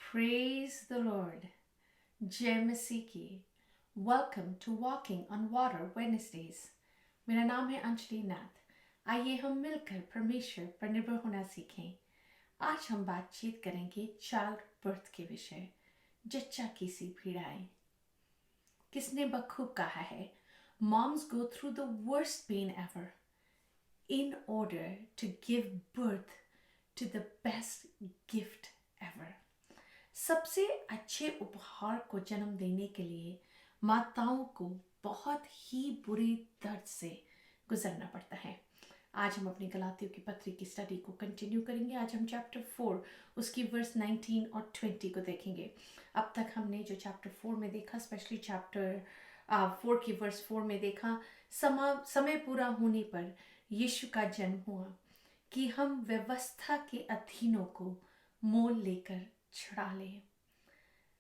Praise the Lord. जय मसीह की। Welcome to walking on water Wednesdays. मेरा नाम है अंजलि नाथ। आइए हम मिलकर परमेश्वर पर निर्भर होना सीखें। आज हम बातचीत करेंगे चाइल्ड बर्थ के विषय, जच्चा की सी पीड़ाएं। किसने बखूब कहा है, moms go through the worst pain ever in order to give birth to the best gift ever. सबसे अच्छे उपहार को जन्म देने के लिए माताओं को बहुत ही बुरे दर्द से गुजरना पड़ता है। आज हम अपनी गलातियों की पत्री की स्टडी को कंटिन्यू करेंगे। आज हम चैप्टर 4 उसकी वर्स 19 और 20 को देखेंगे। अब तक हमने जो चैप्टर 4 में देखा, स्पेशली चैप्टर 4 की वर्स 4 में देखा, समय पूरा होने पर यीशु का जन्म हुआ कि हम व्यवस्था के अधीनों को मोल लेकर छुड़ा लें।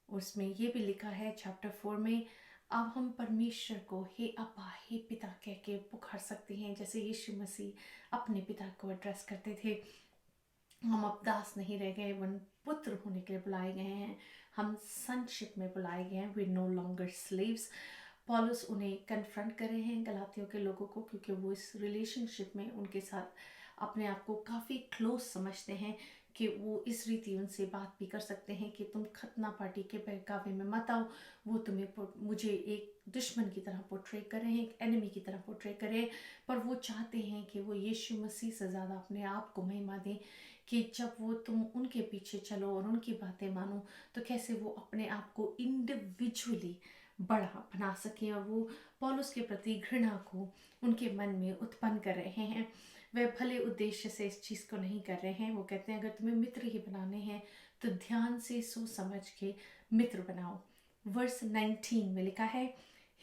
उसमें ये भी लिखा है चैप्टर 4 में, अब हम परमेश्वर को हे अब्बा, हे पिता कह के पुकार सकते हैं, जैसे यीशु मसीह अपने पिता को एड्रेस करते थे। हम अब दास नहीं रह गए, वन पुत्र होने के लिए बुलाए गए हैं, हम सनशिप में बुलाए गए हैं। We no longer slaves. Paulus उन्हें कन्फ्रंट कर रहे हैं गलातियों के लोगों को, क्योंकि वो इस रिलेशनशिप में उनके साथ अपने आप को काफ़ी क्लोज समझते हैं कि वो इस रीति उनसे बात भी कर सकते हैं कि तुम खतना पार्टी के बहकावे में मत आओ। वो तुम्हें मुझे एक दुश्मन की तरह पोर्ट्रे कर रहे हैं, एक एनिमी की तरह पोर्ट्रे कर रहे हैं, पर वो चाहते हैं कि वो यीशु मसीह से ज़्यादा अपने आप को महिमा दें, कि जब वो तुम उनके पीछे चलो और उनकी बातें मानो तो कैसे वो अपने आप को इंडिविजुअली बड़ा बना सकें। और वो पौलुस के प्रति घृणा को उनके मन में उत्पन्न कर रहे हैं। वे भले उद्देश्य से इस चीज़ को नहीं कर रहे हैं। वो कहते हैं अगर तुम्हें मित्र ही बनाने हैं तो ध्यान से सोच समझ के मित्र बनाओ। वर्स 19 में लिखा है,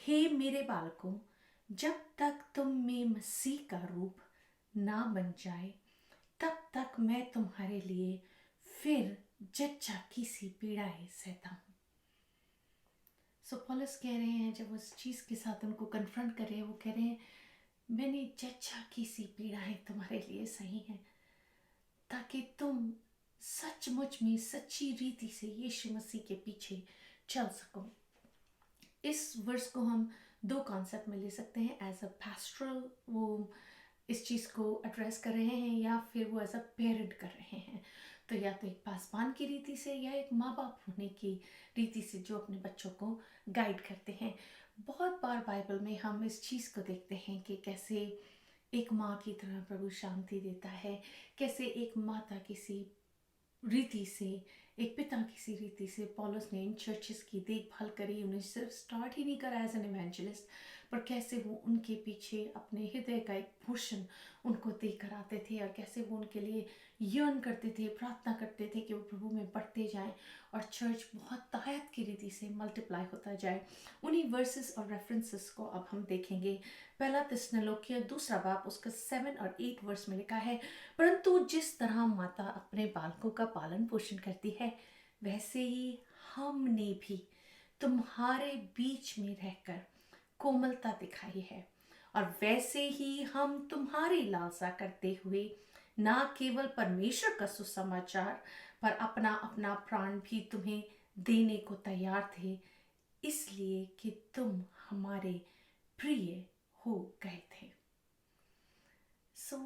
हे मेरे बालकों, जब तक तुम में मसीह का रूप ना बन जाए तब तक मैं तुम्हारे लिए फिर जच्चा की सी पीड़ाएं सहता हूँ। सो पौलुस कह रहे हैं, जब उस चीज़ के साथ उनको कन्फ्रंट कर रहे हैं, वो कह रहे हैं मैंने जच्चा की सी पीड़ाएं तुम्हारे लिए सही हैं, ताकि तुम सचमुच में सच्ची रीति से यीशु मसीह के पीछे चल सको। इस वर्स को हम दो कॉन्सेप्ट में ले सकते हैं। एज अ पैस्टरल वो इस चीज़ को एड्रेस कर रहे हैं, या फिर वो एज अ पेरेंट कर रहे हैं। तो या तो एक पासवान की रीति से, या एक माँ बाप होने की रीति से जो अपने बच्चों को गाइड करते हैं। बहुत बार बाइबल में हम इस चीज़ को देखते हैं कि कैसे एक माँ की तरह प्रभु शांति देता है, कैसे एक माता किसी रीति से, एक पिता किसी रीति से पौलुस ने इन चर्चेस की देखभाल करी। उन्हें सिर्फ स्टार्ट ही नहीं करा एज एन इवेंजलिस्ट, पर कैसे वो उनके पीछे अपने हृदय का एक पोर्शन उनको देकर आते थे, और कैसे वो उनके लिए यर्न करते थे, प्रार्थना करते थे कि वो प्रभु में बढ़ते जाएं और चर्च बहुत तायत की रीति से मल्टीप्लाई होता जाए। उन्हीं वर्सेस और रेफरेंसेस को अब हम देखेंगे। पहला थिस्सलुनीकियों दूसरा बाब उसका 7 और 8 वर्स में लिखा है, परंतु जिस तरह माता अपने बालकों का पालन पोषण करती है, वैसे ही हमने भी तुम्हारे बीच में रहकर कोमलता दिखाई है, और वैसे ही हम तुम्हारी लालसा करते हुए ना केवल परमेश्वर का सुसमाचार पर अपना अपना प्राण भी तुम्हें देने को तैयार थे, इसलिए कि तुम हमारे प्रिय हो गए थे। सो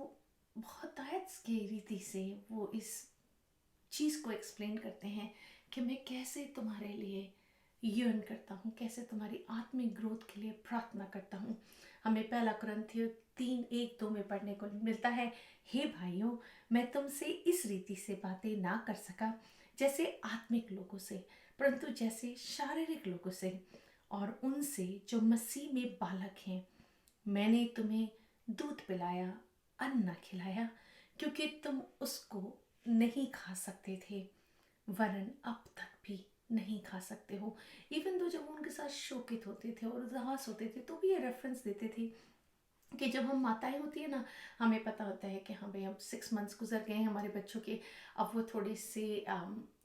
बहुत आयत की रीति से वो इस चीज़ को एक्सप्लेन करते हैं कि मैं कैसे तुम्हारे लिए यर्न करता हूँ, कैसे तुम्हारी आत्मिक ग्रोथ के लिए प्रार्थना करता हूँ। हमें पहला कुरिन्थियों 3:1-2 में पढ़ने को मिलता है, हे भाइयों, मैं तुमसे इस रीति से बातें ना कर सका जैसे आत्मिक लोगों से, परंतु जैसे शारीरिक लोगों से, और उनसे जो मसीह में बालक हैं। मैंने तुम्हें दूध पिलाया, अन्न न खिलाया, क्योंकि तुम उसको नहीं खा सकते थे, वरन अब तक भी नहीं खा सकते हो। इवन तो जब वो उनके साथ शोकित होते थे और उदास होते थे तो भी ये रेफरेंस देते थे कि जब हम माताएं होती है ना, हमें पता होता है कि हाँ भाई अब 6 मंथ्स गुजर गए हैं हमारे बच्चों के, अब वो थोड़ी सी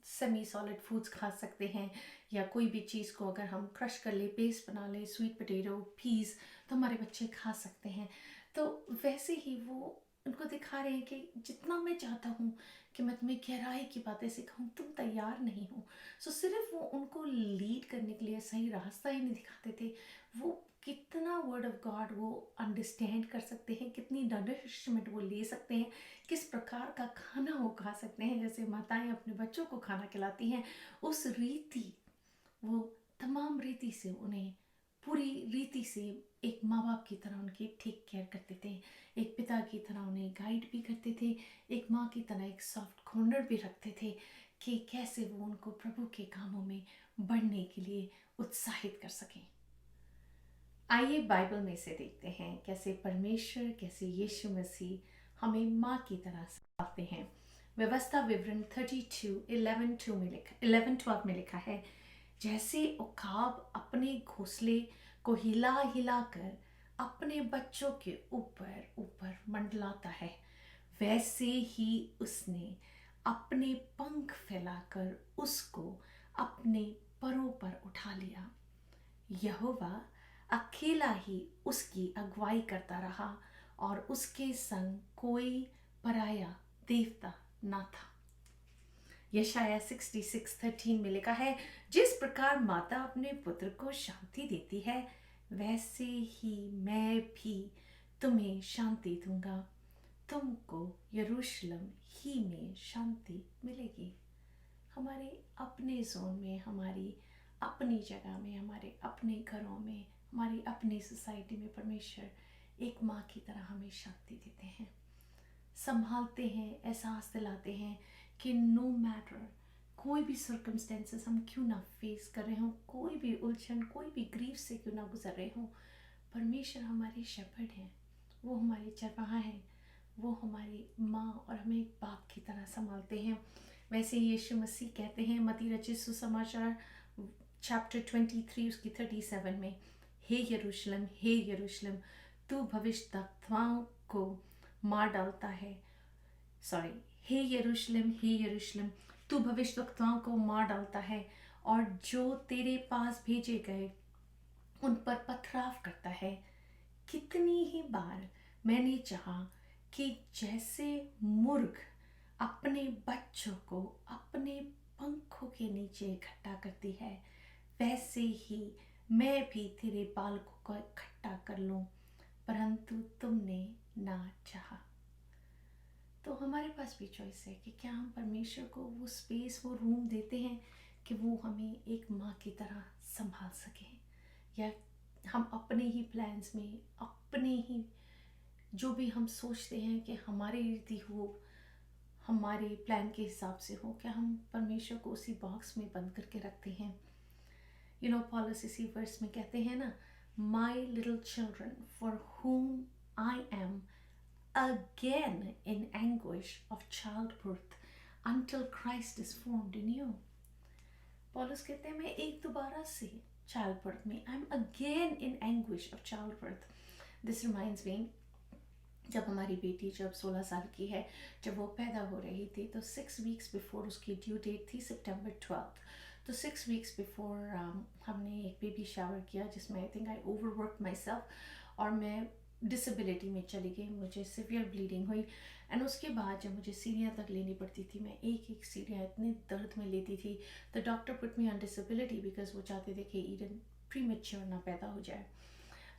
सेमी सॉलिड फूड्स खा सकते हैं, या कोई भी चीज़ को अगर हम क्रश कर ले, पेस्ट बना ले, स्वीट पोटैटो, पीस, तो हमारे बच्चे खा सकते हैं। तो वैसे ही वो उनको दिखा रहे हैं कि जितना मैं चाहता हूँ कि मैं तुम्हें गहराई की बातें सिखाऊं, तुम तैयार नहीं हो। सो सिर्फ वो उनको लीड करने के लिए सही रास्ता ही नहीं दिखाते थे, वो कितना वर्ड ऑफ गॉड वो अंडरस्टैंड कर सकते हैं, कितनी नरिशमेंट वो ले सकते हैं, किस प्रकार का खाना वो खा सकते हैं। जैसे माताएं अपने बच्चों को खाना खिलाती हैं, उस रीति वो तमाम रीति से उन्हें पूरी रीति से एक माँ बाप की तरह उनकी टेक केयर करते थे, एक पिता की तरह उन्हें गाइड भी करते थे, एक माँ की तरह एक सॉफ्ट कॉर्नर भी रखते थे कि कैसे वो उनको प्रभु के कामों में बढ़ने के लिए उत्साहित कर सकें। आइए बाइबल में से देखते हैं कैसे परमेश्वर, कैसे यीशु मसीह हमें माँ की तरह सिखाते हैं। व्यवस्था विवरण 11:12 में लिखा है, जैसे उकाब अपने घोंसले को हिला हिला कर अपने बच्चों के ऊपर ऊपर मंडलाता है, वैसे ही उसने अपने पंख फैलाकर उसको अपने परों पर उठा लिया। यहोवा अकेला ही उसकी अगुवाई करता रहा और उसके संग कोई पराया देवता ना था। यशाया 66:13 में लिखा है, जिस प्रकार माता अपने पुत्र को शांति देती है, वैसे ही मैं भी तुम्हें शांति दूंगा, तुमको यरूशलेम ही में शांति मिलेगी। हमारे अपने जोन में, हमारी अपनी जगह में, हमारे अपने घरों में, हमारी अपनी सोसाइटी में परमेश्वर एक माँ की तरह हमें शांति देते हैं, संभालते हैं, एहसास दिलाते हैं कि नो मैटर कोई भी सर्कमस्टेंसेस हम क्यों ना फेस कर रहे हों, कोई भी उलझन, कोई भी ग्रीफ से क्यों ना गुजर रहे हों, परमेश्वर हमारे शेपर्ड हैं, वो हमारे चरवाहा हैं, वो हमारी माँ और हमें एक बाप की तरह संभालते हैं। वैसे यीशु मसीह कहते हैं मत्ती रचित सुसमाचार चैप्टर 23 उसकी 37 में, हे यरूशलेम, हे यरूशलेम, तू भविष्यद्वक्ताओं को मार डालता है, सॉरी, हे यरूशलेम, हे यरूशलेम, तू भविष्यद्वक्ताओं को मार डालता है और जो तेरे पास भेजे गए उन पर पथराव करता है। कितनी ही बार मैंने चाहा कि जैसे मुर्ग अपने बच्चों को अपने पंखों के नीचे इकट्ठा करती है, वैसे ही मैं भी तेरे बालकों को इकट्ठा कर लूं, परंतु तुमने ना चाहा। तो हमारे पास भी चॉइस है कि क्या हम परमेश्वर को वो स्पेस, वो रूम देते हैं कि वो हमें एक माँ की तरह संभाल सकें, या हम अपने ही प्लान्स में, अपने ही जो भी हम सोचते हैं कि हमारी रीति हो, हमारे प्लान के हिसाब से हो, क्या हम परमेश्वर को उसी बॉक्स में बंद करके रखते हैं। पॉलस इसी वर्स में कहते हैं ना, माई little children for whom I am again in anguish of childbirth until Christ is formed in you. पॉलस कहते हैं मैं एक दोबारा से चाइल्ड बर्थ में, आई am again in anguish of child birth. This reminds me, जब हमारी बेटी जब 16 साल की है, जब वो पैदा हो रही थी, तो 6 वीक्स बिफोर उसकी ड्यू डेट थी September 12th, तो 6 वीक्स बिफोर हमने एक बेबी शावर किया जिसमें आई think I overwork my self और मैं डिसेबिलिटी में चली गई, मुझे सिवियर ब्लीडिंग हुई। एंड उसके बाद जब मुझे सीढ़ियाँ तक लेनी पड़ती थी, मैं एक एक सीढ़ियाँ इतने दर्द में लेती थी, तो doctor put me on disability because वो चाहते थे कि ईडन प्रीमेच्योर ना पैदा हो जाए।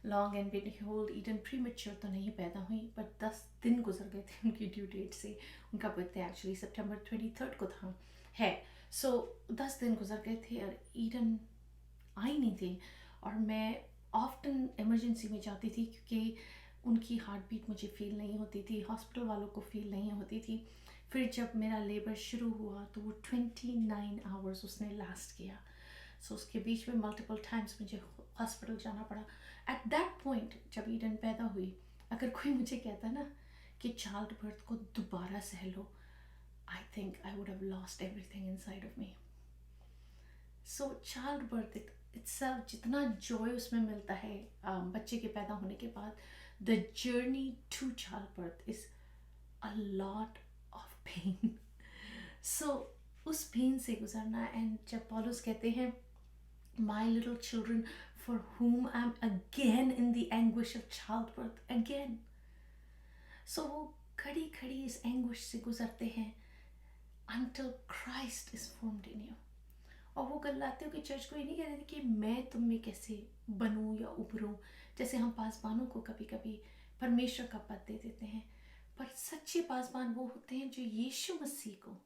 लॉन्ग एंड बेहोल्ड ईडन प्रीमेच्योर तो नहीं पैदा हुई, बट 10 दिन गुजर गए थे उनकी ड्यू डेट से। उनका बर्थडे एक्चुअली September 23rd को था है। सो 10 दिन गुजर गए थे और ईडन आई नहीं थी, और मैं ऑफ्टन इमरजेंसी में जाती थी क्योंकि उनकी हार्ट बीट मुझे फील नहीं होती थी, हॉस्पिटल वालों को फील नहीं होती थी। फिर जब मेरा लेबर शुरू हुआ तो वो 29 आवर्स उसने लास्ट किया। सो उसके बीच में मल्टीपल टाइम्स मुझे हॉस्पिटल जाना पड़ा। एट दैट पॉइंट जब ईडन पैदा हुई, अगर कोई मुझे कहता ना कि चाइल्ड बर्थ को दोबारा सह लो, I think I would have lost everything inside of me. So child birth itself, जितना जॉय उसमें मिलता है बच्चे के पैदा होने के बाद, the journey to child birth is a lot of pain. So उस पेन से गुजरना. एंड जब पौलुस कहते हैं my little children for whom I am again in the anguish of child birth again. So वो खड़ी खड़ी इस एंग्विश से गुजरते हैं until Christ is formed in you. और वो गलातियों की चर्च को ये नहीं कह रहे थे कि मैं तुम में कैसे बनूं या उभरूं, जैसे हम पासबानों को कभी कभी परमेश्वर का पद दे देते हैं. पर सच्चे पासबान वो होते हैं जो यीशु मसीह को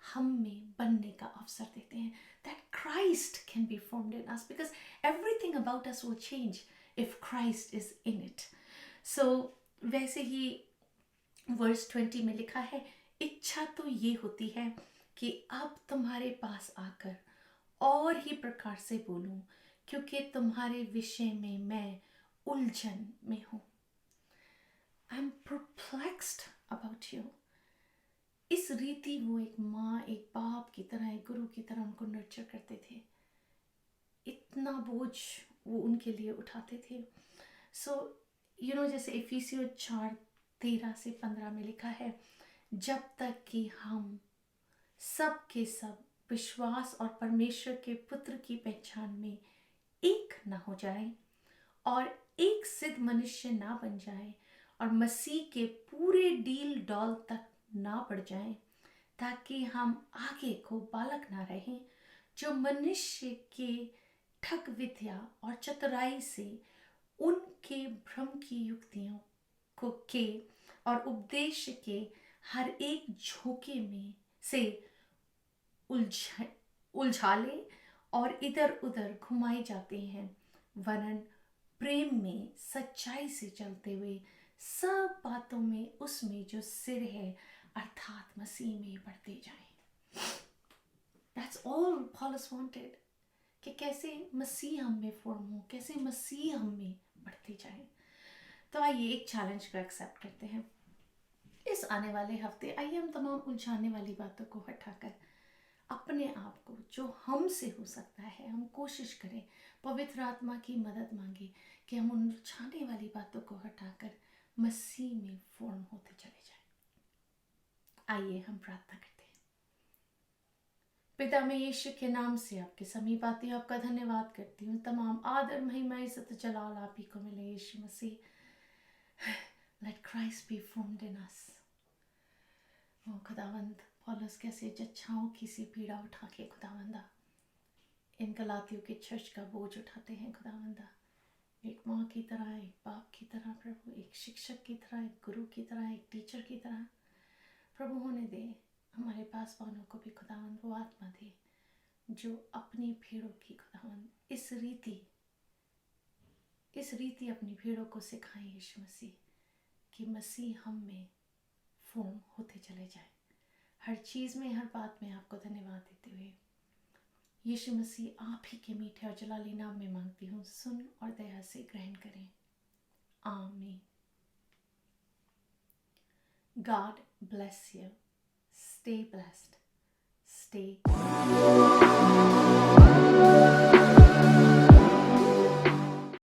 हम में बनने का अवसर देते हैं. That Christ can be formed in us because everything about us will change if Christ is in it. So वैसे ही वर्स 20 में लिखा है, इच्छा तो ये होती है कि अब तुम्हारे पास आकर और ही प्रकार से बोलूं, क्योंकि तुम्हारे विषय में मैं उलझन में हूं. I am perplexed about you. इस रीति वो एक माँ, एक बाप की तरह, एक गुरु की तरह उनको नर्चर करते थे. इतना बोझ वो उनके लिए उठाते थे. सो जैसे इफिसियों 4:13-15 में लिखा है, जब तक कि हम सब के सब विश्वास और परमेश्वर के पुत्र की पहचान में एक ना हो जाए और एक सिद्ध मनुष्य ना बन जाए और मसीह के पूरे डील डॉल तक ना बढ़ जाए, ताकि हम आगे को बालक ना रहें, जो मनुष्य के ठग विद्या और चतुराई से उनके भ्रम की युक्तियों को के और उपदेश के हर एक झोंके में से उलझाले और इधर उधर घुमाए जाते हैं, वरन प्रेम में सच्चाई से चलते हुए सब बातों में उसमें जो सिर है अर्थात मसीह में बढ़ते जाएं. That's all Paulus wanted, कि कैसे मसीह हम में फॉर्म हो, कैसे मसीह हम में बढ़ते जाए. तो आइए एक चैलेंज को एक्सेप्ट करते हैं. इस आने वाले हफ्ते आइए हम तमाम उलझाने वाली बातों को हटाकर अपने आप को, जो हमसे हो सकता है, हम कोशिश करें, पवित्र आत्मा की मदद मांगे कि हम उलझाने वाली बातों को हटाकर मसीह में फॉर्म होते चले जाएं. आइए हम प्रार्थना करते हैं. पिता, मैं यीशु के नाम से आपके समीप आती हूँ, आपका धन्यवाद करती हूँ. तमाम आदर, महिमा, इज्जत, जलाल आप ही को मिले यीशु मसीह. Let Christ be formed in us. ओ खुदावंद, पौलुस कैसे जच्चाओं की सी पीड़ा उठा के खुदावंदा इन गलातियों के चर्च का बोझ उठाते हैं खुदावंदा. एक माँ की तरह, एक बाप की तरह प्रभु, एक शिक्षक की तरह, एक गुरु की तरह, एक टीचर की तरह प्रभु होने दे. हमारे पास वालों को भी खुदावंद वो आत्मा दे जो अपनी भीड़ों की खुदावंद इस रीति अपनी भीड़ों को सिखाएं यीशु मसीह, कि मसीह हम में फॉर्म होते चले जाए. हर चीज़ में, हर बात में आपको धन्यवाद देते हुए यीशु मसीह आप ही के मीठे और जलाली नाम में मांगती हूँ. सुन और दया से ग्रहण करें. आमीन. God bless you. Stay blessed. Stay